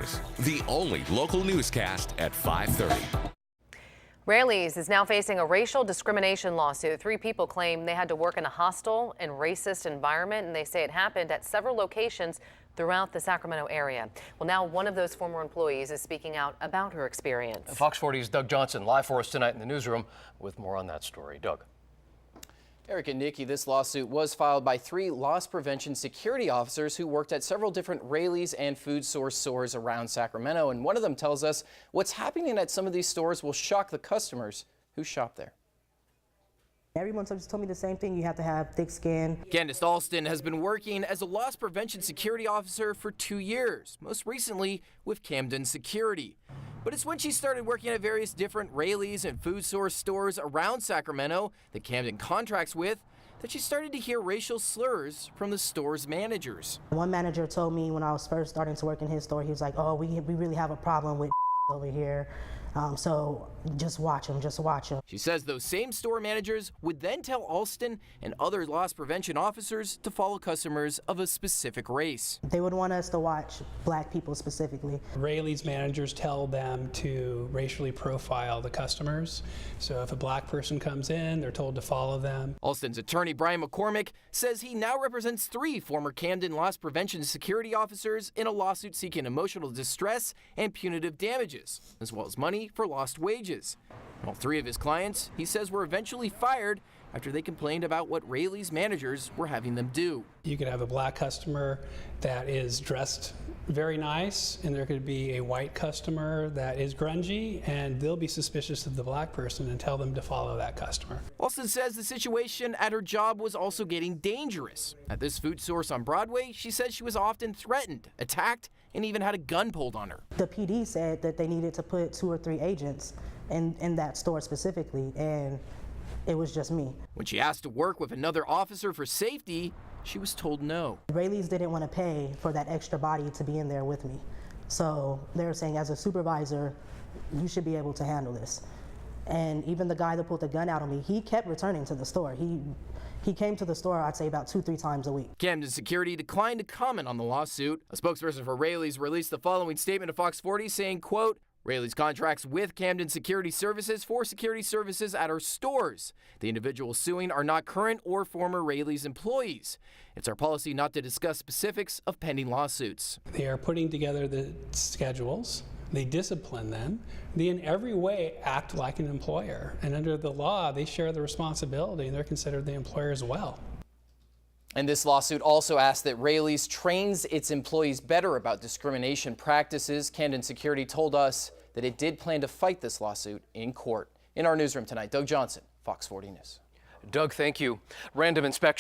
News, the only local newscast at 5:30. Raleys is now facing a racial discrimination lawsuit. 3 people claim they had to work in a hostile and racist environment, and they say it happened at several locations throughout the Sacramento area. Well, now one of those former employees is speaking out about her experience. Fox 40's Doug Johnson live for us tonight in the newsroom with more on that story. Doug. Eric and Nikki, this lawsuit was filed by 3 loss prevention security officers who worked at several different Raleys and food source stores around Sacramento. And one of them tells us what's happening at some of these stores will shock the customers who shop there. Everyone just told me the same thing. You have to have thick skin. Candace Alston has been working as a loss prevention security officer for 2 years, most recently with Camden Security. But it's when she started working at various different Raleys and food source stores around Sacramento that Camden contracts with that she started to hear racial slurs from the store's managers. One manager told me when I was first starting to work in his store, he was like, oh, we really have a problem with over here. So just watch him, just watch him. She says those same store managers would then tell Alston and other loss prevention officers to follow customers of a specific race. They would want us to watch black people specifically. Raleys managers tell them to racially profile the customers. So if a black person comes in, they're told to follow them. Alston's attorney, Brian McCormick, says he now represents 3 former Camden loss prevention security officers in a lawsuit seeking emotional distress and punitive damages, as well as money for lost wages. All 3 of his clients, he says, were eventually fired after they complained about what Raleys managers were having them do. You could have a black customer that is dressed very nice, and there could be a white customer that is grungy, and they'll be suspicious of the black person and tell them to follow that customer. Alston says the situation at her job was also getting dangerous. At this food source on Broadway, she says she was often threatened, attacked, and even had a gun pulled on her. The PD said that they needed to put 2 or 3 agents in that store specifically, and it was just me. When she asked to work with another officer for safety, she was told no. Raleys didn't want to pay for that extra body to be in there with me. So they were saying, as a supervisor, you should be able to handle this. And even the guy that pulled the gun out on me, he kept returning to the store. He came to the store, I'd say, about 2-3 times a week. Camden Security declined to comment on the lawsuit. A spokesperson for Raleys released the following statement to Fox 40 saying, quote, Raleys contracts with Camden Security Services for security services at our stores. The individuals suing are not current or former Raleys employees. It's our policy not to discuss specifics of pending lawsuits. They are putting together the schedules. They discipline them. They in every way act like an employer. And under the law, they share the responsibility, and they're considered the employer as well. And this lawsuit also asks that Raleys trains its employees better about discrimination practices. Camden Security told us that it did plan to fight this lawsuit in court. In our newsroom tonight, Doug Johnson, Fox 40 News. Doug, thank you. Random inspection.